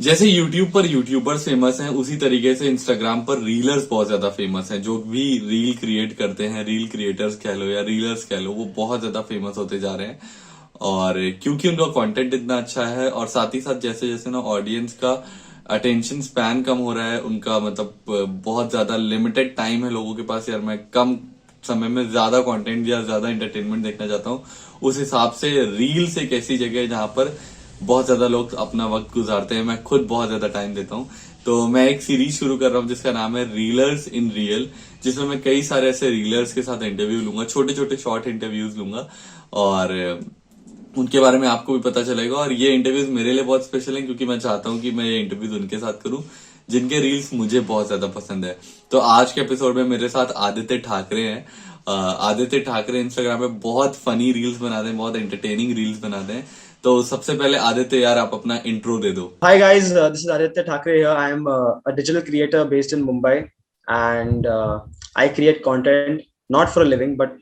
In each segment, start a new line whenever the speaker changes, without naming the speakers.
जैसे यूट्यूब पर YouTubers famous हैं, उसी तरीके से इंस्टाग्राम पर रीलर्स बहुत ज्यादा फेमस हैं। जो भी रील क्रिएट करते हैं, रील क्रिएटर्स कह लो या रीलर्स कह लो, वो बहुत ज्यादा फेमस होते जा रहे हैं। और क्योंकि उनका कंटेंट इतना अच्छा है, और साथ ही साथ जैसे जैसे ना ऑडियंस का अटेंशन स्पैन कम हो रहा है, उनका मतलब बहुत ज्यादा लिमिटेड टाइम है लोगों के पास, यार मैं कम समय में ज्यादा कंटेंट या ज्यादा एंटरटेनमेंट देखना चाहता हूँ। उस हिसाब से रील्स एक ऐसी जगह है जहां पर बहुत ज्यादा लोग अपना वक्त गुजारते हैं। मैं खुद बहुत ज्यादा टाइम देता हूँ। तो मैं एक सीरीज शुरू कर रहा हूँ जिसका नाम है रीलर्स इन रियल, जिसमें मैं कई सारे ऐसे रीलर्स के साथ इंटरव्यू लूंगा, छोटे छोटे शॉर्ट इंटरव्यूज लूंगा। और उनके बारे में आपको भी पता चलेगा। और ये इंटरव्यूज मेरे लिए बहुत स्पेशल हैं, क्योंकि मैं चाहता हूँ कि मैं ये इंटरव्यूज उनके साथ करूं जिनके रील्स मुझे बहुत ज्यादा पसंद है। तो आज के एपिसोड में मेरे साथ आदित्य ठाकरे हैं। आदित्य ठाकरे इंस्टाग्राम पे बहुत फनी रील्स बनाते हैं, बहुत एंटरटेनिंग रील्स बनाते हैं। तो सबसे पहले आदित्य यार, आप अपना इंट्रो दे दो।
Hi guys, this is Aditya Thakre here. I am a digital creator based in Mumbai, and I create content not for a living, but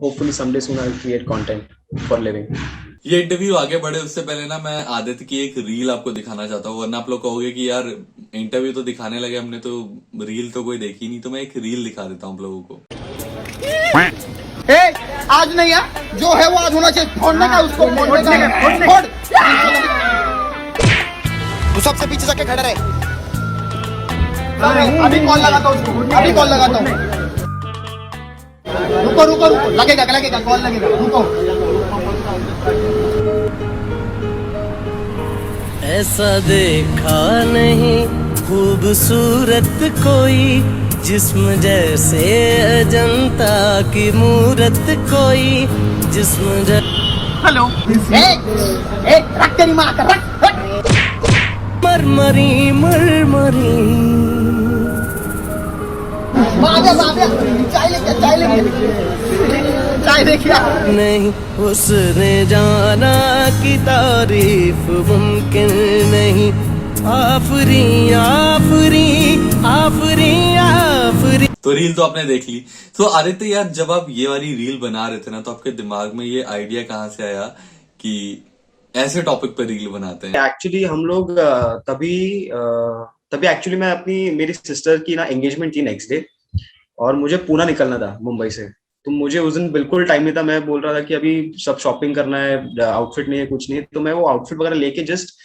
hopefully someday soon I'll create content for a living.
ये interview आगे बढ़े उससे पहले ना, मैं आदित्य की एक reel आपको दिखाना चाहता हूँ, वरना आप लोग कहोगे कि यार इंटरव्यू तो दिखाने लगे हमने, तो रील तो कोई देखी नहीं। तो मैं एक रील दिखा देता हूँ आप लोगों को।
ए, आज नहीं है, जो है वो आज होना चाहिए। फोड़ने का उसको, फोड़ने का, फोड़। तू सबसे पीछे जाके खड़ा रहे। अभी कॉल लगाता हूँ उसको, अभी कॉल लगाता हूँ। रुको रुको रुको, लगेगा लगेगा, कॉल लगेगा, रुको।
ऐसा देखा नहीं खूबसूरत कोई, जिस्म जैसे अजंता की मूरत कोई, जिस्म
हेलो, ए, रख तेरी माँ का, रख।
मरमरी मरमरी।
चाय लेके, चाय लेके आ।
नहीं उसने जाना कि तारीफ मुमकिन नहीं। आफरी आफरी आफरी आफरी।
तो रील तो आपने देख ली। तो आदित्य यार, जब आप ये वाली रील बना रहे थे ना, तो आपके दिमाग में ये आइडिया कहाँ से आया कि ऐसे टॉपिक पर रील बनाते हैं?
एक्चुअली हम लोग तभी एक्चुअली मैं मेरी सिस्टर की ना एंगेजमेंट थी नेक्स्ट डे, और मुझे पूना निकलना था मुंबई से। तो मुझे उस दिन बिल्कुल टाइम नहीं था। मैं बोल रहा था कि अभी सब शॉपिंग करना है, आउटफिट नहीं है, कुछ नहीं। तो मैं वो आउटफिट वगैरह लेके जस्ट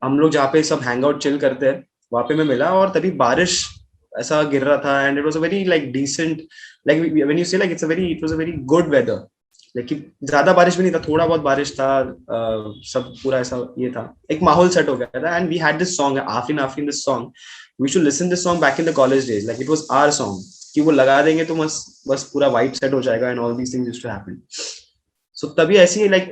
हम लोग जहाँ पे सब हैंग आउट चिल करते हैं वहां पे मैं मिला, और तभी बारिश ऐसा गिर रहा था। And it was a very like decent, like when you say like it was a very good weather. लेकिन ज्यादा बारिश भी नहीं था, थोड़ा बहुत बारिश था। सब पूरा ऐसा ये था, एक माहौल सेट हो गया था। And we had this song, Afreen Afreen, this song we should listen this song back in the college days, like it was our song, कि वो लगा देंगे तो बस पूरा वाइब सेट हो जाएगा and all these things used to happen. So तभी ऐसे ही लाइक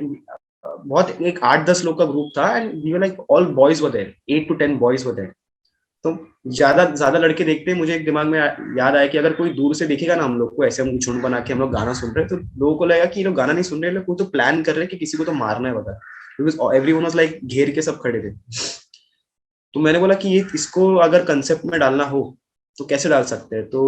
बहुत एक 8-10 लोग का ग्रुप था, and we were like all boys were there, 8 to 10 boys were there. तो ज्यादा ज्यादा लड़के देखते हैं, मुझे एक दिमाग में याद आया कि अगर कोई दूर से देखेगा ना हम लोग को, ऐसे हम झुंड बना के हम लोग गाना सुन रहे हैं, तो लोगों को लगेगा कि ये लोग गाना नहीं सुन रहे, लोग तो प्लान कर रहे हैं कि किसी को तो मारना है बता, बिकॉज एवरीवन वाज लाइक घेर के सब खड़े थे। तो मैंने बोला कि ये इसको अगर कंसेप्ट में डालना हो तो कैसे डाल सकते हैं। तो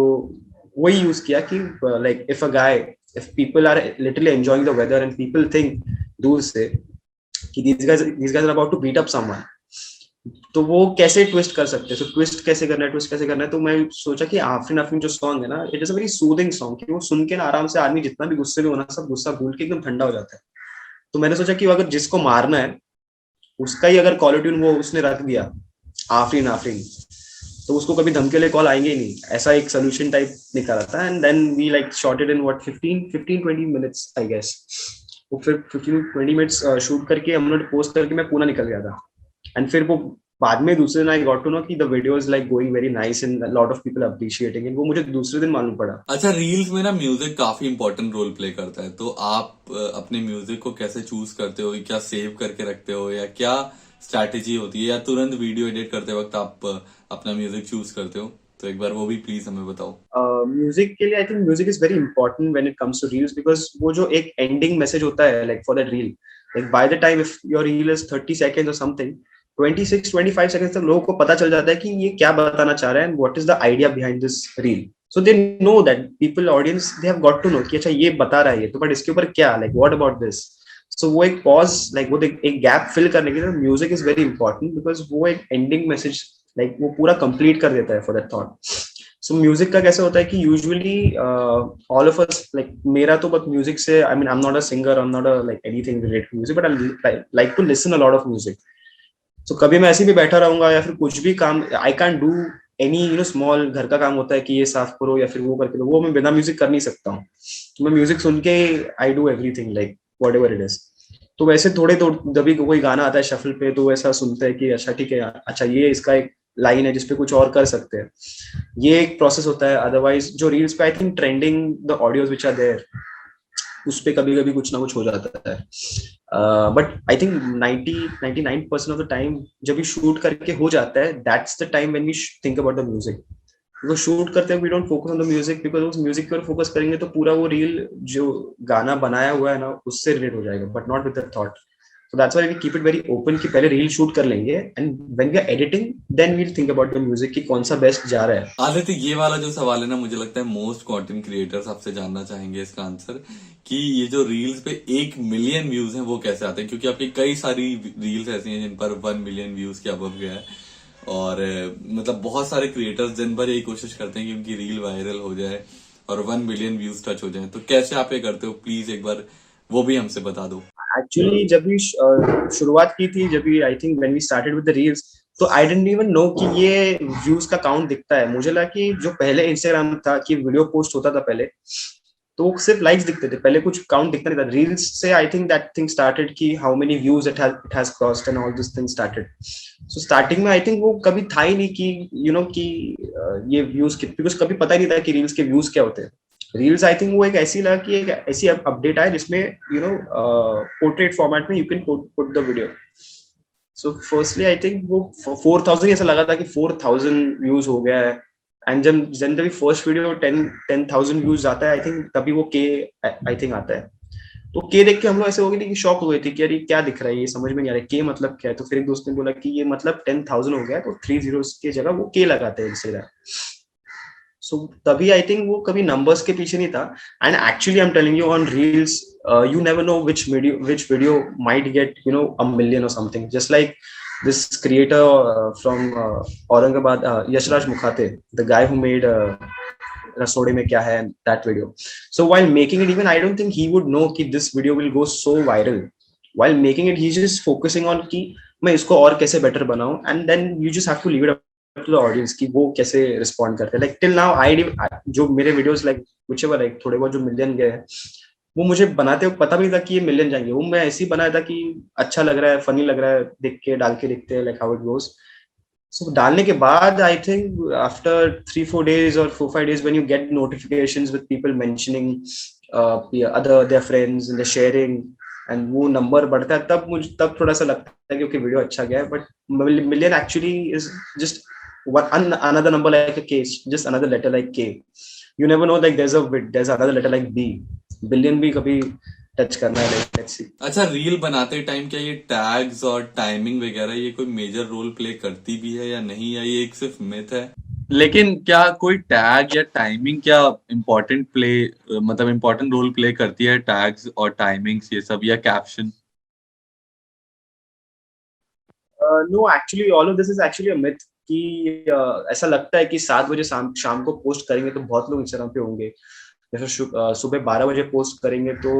वही यूज किया कि like if people are literally enjoying the weather and people think दूर से कि these guys are about to beat up someone, तो वो कैसे ट्विस्ट कर सकते हैं। तो ट्विस्ट कैसे करना है। तो मैं सोचा कि आफरीन आफरीन जो सॉन्ग है ना, it is a very soothing song, कि वो सुन के ना आराम से आदमी जितना भी गुस्से में होना, सब गुस्सा भूल के एकदम ठंडा हो जाता है। तो मैंने सोचा कि अगर जिसको मारना है उसका ही अगर कॉलर ट्यून वो उसने रख दिया, आफरीन आफरीन, तो उसको कभी धमकी वाले कॉल आएंगे ही नहीं। ऐसा एक सोल्यूशन टाइप निकाला था। And then we like shorted in what 15-20 minutes I guess. वो फिर 15-20 मिनट्स शूट करके हम लोग पोस्ट करके मैं पूना निकल गया था। एंड फिर वो बाद में दूसरे दिन आई गॉट टू नो कि the video is like going very nice and lot of people appreciating it. वो मुझे दूसरे दिन मालूम पड़ा।
अच्छा, रील्स में ना म्यूजिक काफी इंपॉर्टेंट रोल प्ले करता है। तो आप अपने म्यूजिक को कैसे चूज करते हो? क्या सेव करके रखते हो, या क्या स्ट्रैटेजी होती है, या तुरंत वीडियो एडिट करते वक्त आप अपना म्यूजिक चूज करते हो? तो एक बार वो भी प्लीज हमें बताओ।
म्यूजिक के लिए I think music is very important when it comes to reels, because वो जो एक एंडिंग मैसेज होता है like for that reel, like by the time if your reel is 30 seconds और समथिंग, 26-25 सेकंड्स तक लोगों को पता चल जाता है कि ये क्या बताना चाह रहा है and what is the idea behind this reel. So they know that people audience they have got to know कि अच्छा ये बता रहा है ये तो, बट इसके ऊपर क्या, लाइक व्हाट अबाउट दिस। सो वो एक पॉज लाइक वो एक गैप फिल करने के लिए music is very important, because वो एक एंडिंग मैसेज लाइक वो पूरा कंप्लीट कर देता है for that thought. So music का कैसे होता है कि usually all of us like मेरा तो बस म्यूजिक से I mean I am not a singer, I am not a like anything related to music, but I like to listen a lot of music. So कभी मैं ऐसे भी बैठा रहूंगा या फिर कुछ भी काम I can do any small घर का काम होता है कि ये साफ करो या फिर वो करके दो, वो मैं बिना म्यूजिक कर नहीं सकता हूँ. तो मैं म्यूजिक सुन के I do everything like what ever it is. तो वैसे थोड़े तो जब भी कोई गाना आता है शफल पे तो वैसा सुनते हैं कि अच्छा ठीक है, अच्छा ये इसका एक लाइन है जिसपे कुछ और कर सकते हैं, ये एक प्रोसेस होता है. अदरवाइज जो रील्स पे I think trending the audios which are there उस पे कभी कभी कुछ ना कुछ हो जाता है. But I think 99% of the time जब भी शूट करके हो जाता है that's the time when we think about the music. वो शूट करते हैं we don't focus on the music, because उस म्यूजिक पर फोकस करेंगे तो पूरा वो रील जो गाना बनाया हुआ है ना उससे रिलेट हो जाएगा, but not with the thought. So that's why we keep it very open कि पहले रील शूट कर लेंगे and when we are editing then we'll think about the music कि कौन सा बेस्ट जा रहा है.
आदित्य, ये वाला जो सवाल है ना, मुझे लगता है मोस्ट कंटेंट क्रिएटर्स आपसे जानना चाहेंगे इसका आंसर, कि ये जो रील्स पे 1 मिलियन व्यूज हैं वो कैसे आते हैं, क्योंकि आपकी कई सारी रील्स ऐसी हैं जिन पर 1 मिलियन व्यूज के अबव गया है. और मतलब बहुत सारे क्रिएटर्स दिन भर यही कोशिश करते हैं कि उनकी रील वायरल हो जाए और 1 मिलियन व्यूज टच हो जाए. तो कैसे आप ये करते हो, प्लीज एक बार वो भी हमसे बता दो.
एक्चुअली जब भी शुरुआत की थी, जब भी I think when we started with the reels, तो आई डिडंट इवन नो कि ये व्यूज का काउंट दिखता है. मुझे लगा कि जो पहले इंस्टाग्राम था कि वीडियो पोस्ट होता था पहले तो सिर्फ लाइक्स दिखते थे, पहले कुछ काउंट दिखता नहीं था. रील्स से I think that thing started कि how many views it has crossed and all this thing started. So starting में आई थिंक वो कभी था ही नहीं कि कि ये व्यूज कितने, बिकॉज कभी पता ही नहीं था कि रील्स के व्यूज क्या होते हैं. रील्स आई थिंक वो एक ऐसी लगा कि एक ऐसी अपडेट है जिसमें पोर्ट्रेट फॉर्मेट में you can put the video. So firstly I think वो 4000 ऐसा लगा था कि 4000 व्यूज हो गया है. एंड जब फर्स्ट वीडियो 10,000 व्यूज आता है आई थिंक तभी वो के आई थिंक आता है. तो के देख के हम लोग ऐसे हो गए कि शॉक हुए थे कि अरे क्या दिख रहा है, ये समझ में नहीं आ रहा है के मतलब क्या है. तो फिर एक दोस्त ने बोला कि ये मतलब 10,000 हो गया, तो 3 zeros के जगह वो के लगाते हैं इंस्टाग्राम. सो तभी आई थिंक वो कभी नंबर्स के पीछे नहीं था. And actually I am telling you on reels you never no which video might get a million or something. Just like this creator from Aurangabad, Yashraj Mukhate, the guy who made Rasode Mein Kya Hai, that video. So while making it, even I don't think he would know कि this video will go so viral. While making it, he's just focusing on कि मैं इसको और कैसे better बनाऊं, and then you just have to leave it up to the audience कि वो कैसे respond करते हैं. Like till now, जो मेरे videos like whichever like थोड़े बहुत जो मिलियन गए हैं वो मुझे बनाते हुए पता भी था कि ये मिलियन जाएंगे. वो मैं ऐसे ही बनाया था कि अच्छा लग रहा है, फनी लग रहा है, देख के डाल के देखते हैं like how it goes. So डालने के बाद I think after 3-4 days or 4-5 days when you get notifications with people mentioning their friends and they're sharing and वो नंबर बढ़ता है, तब थोड़ा सा लगता है कि ओके वीडियो अच्छा गया है. But million actually is just another number like a K, just another letter like K. You never know like there's another letter like B. Billion भी कभी टच करना है. Let's see.
अच्छा, रील बनाते time क्या ये टैग्स और timing वगैरह ये कोई मेजर रोल प्ले करती भी है या नहीं, या ये एक सिर्फ मिथ है? लेकिन क्या कोई टैग या टाइमिंग क्या इम्पोर्टेंट रोल प्ले करती है, टैग्स और टाइमिंग्स ये सब, या caption?
No, actually all of this is actually a myth कि ऐसा लगता है कि 7 बजे शाम को पोस्ट करेंगे तो बहुत लोग इंस्टाग्राम पे होंगे, जैसे सुबह 12 बजे पोस्ट करेंगे तो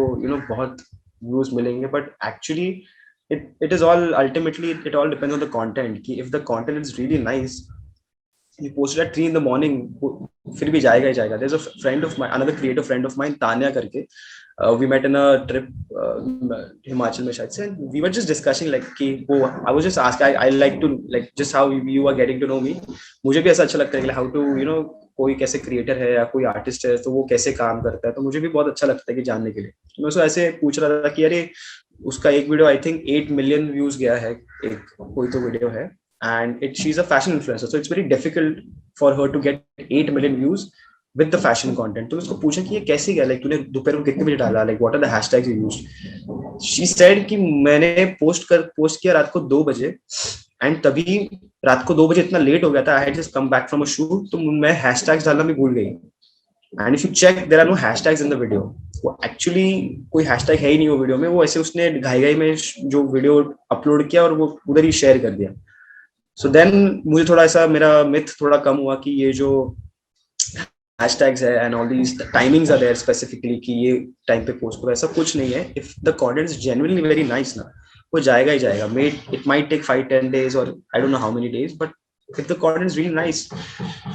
बहुत व्यूज मिलेंगे. But actually it is all ultimately it all depends on the content कि if the content is really nice, you post at 3 in the morning फिर भी जाएगा ही जाएगा. There's a friend of mine, another creative friend of mine, Tanya करके, we met in a trip Himachal में शायद से, and we were just discussing like कि वो I was just asking, I like to like just how you are getting to know me. मुझे भी ऐसा अच्छा लगता है कि how to कोई कैसे क्रिएटर है या कोई आर्टिस्ट है तो वो कैसे काम करता है, तो मुझे भी बहुत अच्छा लगता है कि जानने के लिए. मैं उसको ऐसे पूछ रहा था कि अरे उसका एक video I think 8 million views गया है, एक कोई तो वीडियो है, and she is a fashion influencer, so it's very difficult for her to get 8 million views with the fashion content. तो उसको पूछा कि ये कैसे गया, लाइक तूने दोपहर को कितने बजे डाला, like what are the hashtags you used. She said कि मैंने पोस्ट किया रात को 2 बजे, एंड तभी रात को 2 बजे इतना लेट हो गया था, I had just come back from a shoot, तो मैं हैशटैग्स डालना भी भूल गई. And if you check, there are no hashtags in the video. वो एक्चुअली कोई हैशटैग है ही नहीं वो वीडियो में, वो ऐसे उसने घाई में जो वीडियो अपलोड किया और वो उधर ही शेयर कर दिया. सो देन मुझे थोड़ा ऐसा मेरा मिथ थोड़ा कम हुआ कि ये जो हैशटैग्स है and all these timings are there specifically कि ये टाइम पे पोस्ट करो, ऐसा कुछ नहीं है. If the content is genuinely very nice ना, वो जाएगा ही जाएगा. इट माइट टेक 5-10 days और I don't know how many days, but if the content is really nice,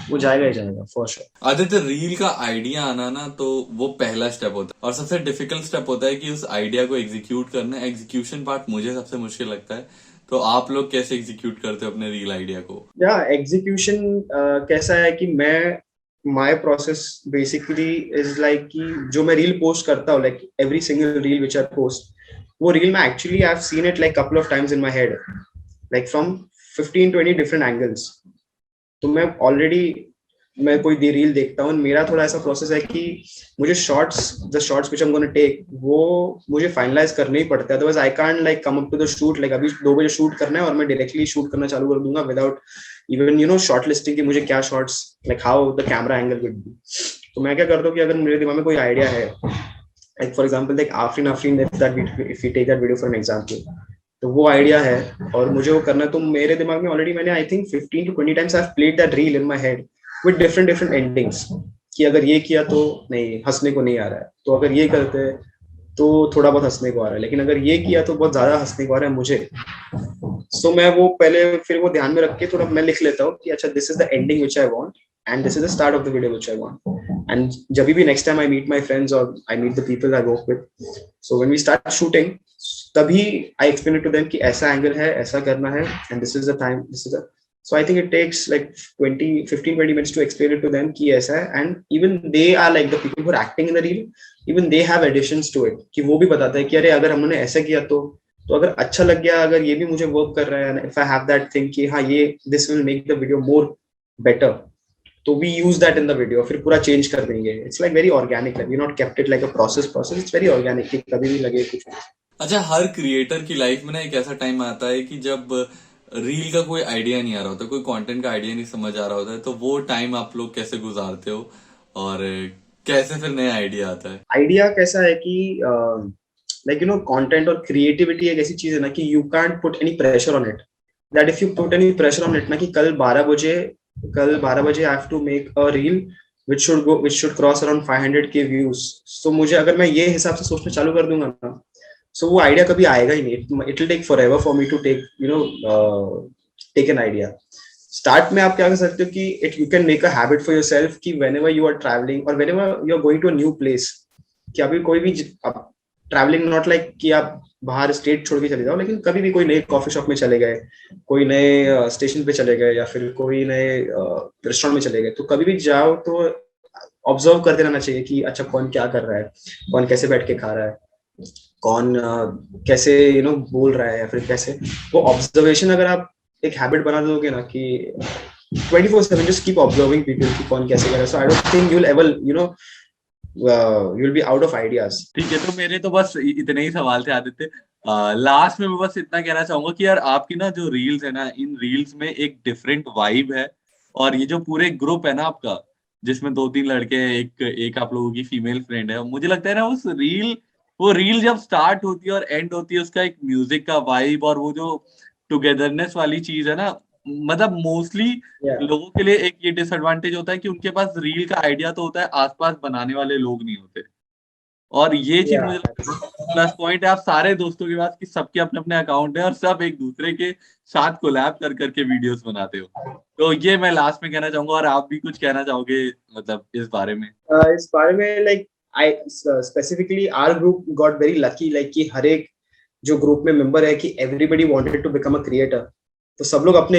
वो जाएगा ही जाएगा फॉर श्योर.
आदित्य, रील का आइडिया आना ना, तो वो पहला स्टेप होता है और सबसे डिफिकल्ट स्टेप होता है कि उस आइडिया को एग्जीक्यूट करना. एग्जीक्यूशन पार्ट मुझे सबसे मुश्किल लगता है. तो आप लोग कैसे एग्जीक्यूट करते हो अपने रील आइडिया को?
या एग्जीक्यूशन कैसा है कि मैं my process basically is like कि जो मैं रील पोस्ट करता हूँ, like every single reel which I post, वो रील में actually I have seen it like couple of times in my head, like from 15-20 different angles. तो मैं कोई रील देखता हूँ, मेरा थोड़ा ऐसा प्रोसेस है कि मुझे the shorts which I am gonna take, वो मुझे फाइनलाइज करने ही पड़ता है. Otherwise I can't like come up to the shoot, like अभी 2 बजे शूट करना है और मैं डायरेक्टली शूट करना चालू कर दूंगा विदाउट इवन शॉर्ट लिस्टिंग कि मुझे क्या shorts, like how the camera angle will be. तो मैं क्या करता हूँ कि अगर मेरे दिमाग में कोई आइडिया है, like for example like Afreen if you take that video for an example, तो वो आइडिया है और मुझे वो करना है, तो मेरे दिमाग में ऑलरेडी मैंने I think 15-20 times I have played that reel in my head with different endings, कि अगर ये किया तो नहीं, हंसने को नहीं आ रहा है, तो अगर ये करते हैं तो थोड़ा बहुत हंसने को आ रहा है, लेकिन अगर ये किया तो बहुत ज्यादा हंसने को आ रहा है मुझे. सो मैं वो पहले फिर वो ध्यान में रख के थोड़ा मैं लिख लेता हूँ कि अच्छा this is the ending which I want and this is the start of the video which I want. And जब भी next time I meet my friends और I meet the people I work with, so when we start shooting, तभी I explain it to them कि ऐसा angle है, ऐसा करना है and this is the time, this is the. So I think it takes like 15-20 minutes to explain it to them कि ऐसा है, and even they are like the people who are acting in the reel, even they have additions to it कि वो भी बताते हैं कि अरे अगर हमने ऐसा किया तो अगर अच्छा लग गया, अगर ये भी मुझे वर्क कर रहा है, if I have that thing कि हाँ ये this will make the video more better, तो we use that in the video, फिर पूरा चेंज कर देंगे. It's like very organic, like we not kept it like a process. It's very organic कि कभी भी लगे कुछ.
अच्छा, हर क्रिएटर की लाइफ में ना एक ऐसा टाइम आता है कि जब रील का कोई आइडिया नहीं आ रहा होता, कोई कंटेंट का आइडिया नहीं समझ आ रहा होता है, तो वो टाइम आप लोग कैसे गुजारते हो और कैसे फिर नया आइडिया आता है?
आइडिया कैसा है कि लाइक कंटेंट और क्रिएटिविटी एक ऐसी चीज है ना कि you can't put any pressure on it, that if you put any pressure on it ना कि कल 12 बजे I have to make a reel which should cross around 500K views. So मुझे अगर मैं ये हिसाब से सोचना चालू कर दूंगा ना, so वो आइडिया कभी आएगा ही नहीं. It will take forever for me to take an idea. Start में आप क्या कर सकते हो कि you can make a habit for yourself कि whenever you are traveling or whenever you are going to a new place, कि अभी कोई भी ट्रैवलिंग नॉट लाइक कि आप बाहर स्टेट छोड़ के चले जाओ, लेकिन कभी भी कोई नए कॉफी शॉप में चले गए, कोई नए स्टेशन पे चले गए या फिर कोई नए रेस्टोरेंट में चले गए, तो कभी भी जाओ तो ऑब्जर्व करते रहना चाहिए कि अच्छा कौन क्या कर रहा है, कौन कैसे बैठ के खा रहा है, कौन कैसे बोल रहा है या फिर कैसे. वो ऑब्जर्वेशन अगर आप एक हैबिट बना दोगे ना कि 24/7 just keep observing people कि कौन कैसे कर रहा है, so I don't think you'll ever you'll be out of ideas.
ठीक है, तो मेरे तो बस इतने ही सवाल थे आदित्य. लास्ट में मैं बस इतना कहना चाहूंगा कि यार आपकी ना जो रील्स है ना, इन रील्स में एक डिफरेंट वाइब है, और ये जो पूरे ग्रुप है ना आपका, जिसमें 2-3 लड़के हैं, एक आप लोगों की फीमेल फ्रेंड है, मुझे लगता है ना वो रील जब स्टार्ट होती है और एंड होती है, उसका एक म्यूजिक का वाइब और वो जो टुगेदरनेस वाली चीज है ना, मतलब मोस्टली लोगों के लिए एक ये डिसएडवांटेज होता है कि उनके पास रील का आइडिया तो होता है, आसपास बनाने वाले लोग नहीं होते. और ये चीज मुझे प्लस पॉइंट है आप सारे दोस्तों के पास कि सबके अपने अपने अकाउंट है और सब एक दूसरे के साथ कोलैब कर करके वीडियोस बनाते हो. तो ये मैं लास्ट में कहना चाहूंगा, और आप भी कुछ कहना चाहोगे मतलब इस बारे में?
Like I specifically our group got very lucky, like कि हर एक जो ग्रुप में मेंबर है कि everybody wanted to become a creator, तो सब लोग अपने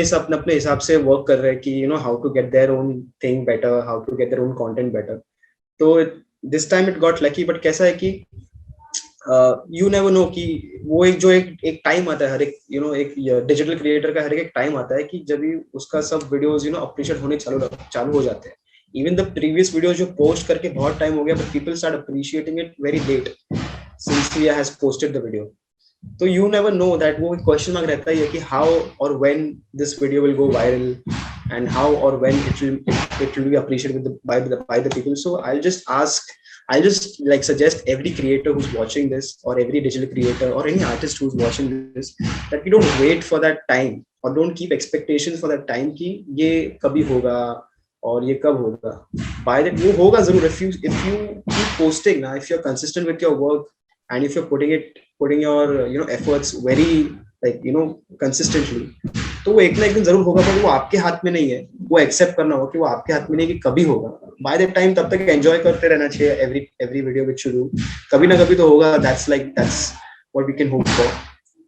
हिसाब से वर्क कर रहे हैं कि how to get their own thing better, how to get their own content better. तो this time it got lucky. But कैसा है कि यू नेवर नो कि वो एक टाइम आता है, हर एक एक डिजिटल क्रिएटर का हर एक टाइम आता है कि जब भी उसका सब वीडियोस अप्रिशिएट होने चालू हो जाते हैं. इवन द प्रीवियस वीडियो जो पोस्ट करके बहुत टाइम हो गया, but people start appreciating it very late since he has posted the video. तो यू नेवर नो दैट, वो क्वेश्चन मार्क रहता है कि हाउ और when this video will go viral and how और when it will be appreciated by the people. So I will just ask I just like suggest every creator who's watching this, or every digital creator, or any artist who's watching this, that you don't wait for that time, or don't keep expectations for that time कि ये कभी होगा और ये कब होगा. By that, वो होगा जरूर. If you keep posting ना, if you're consistent with your work, and if you're putting your efforts very consistently, तो वो एक ना एक दिन जरूर होगा. पर वो आपके हाथ में नहीं है. वो एक्सेप्ट करना होगा कि वो आपके हाथ में नहीं, कि कभी होगा. बाय दैट टाइम तब तक एंजॉय करते रहना चाहिए every video which you do. कभी ना कभी तो होगा. That's what we can hope for.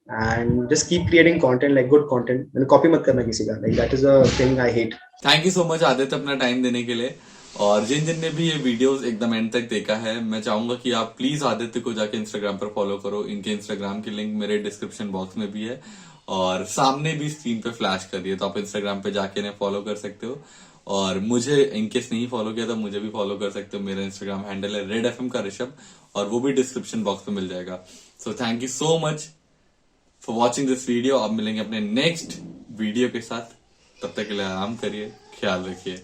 And just keep creating content, like good content. मैंने कॉपी मत करना किसी का. Like that is a thing I hate.
Thank you so much Aditya अपना टाइम देने के लिए. और जिन जिन ने भी ये वीडियोस एकदम एंड तक देखा है, मैं चाहूंगा कि आप प्लीज आदित्य को जाके इंस्टाग्राम पर फॉलो करो. इनके इंस्टाग्राम की लिंक मेरे डिस्क्रिप्शन बॉक्स में भी है और सामने भी स्क्रीन पे फ्लैश कर दिए, तो आप इंस्टाग्राम पे जाके इन्हें फॉलो कर सकते हो. और मुझे इनकेस नहीं फॉलो किया तो मुझे भी फॉलो कर सकते हो. मेरा इंस्टाग्राम हैंडल है रेड FM का ऋषभ, और वो भी डिस्क्रिप्शन बॉक्स में मिल जाएगा. So thank you so much for watching this video. अब मिलेंगे अपने नेक्स्ट वीडियो के साथ. तब तक के लिए आराम करिए, ख्याल रखिए.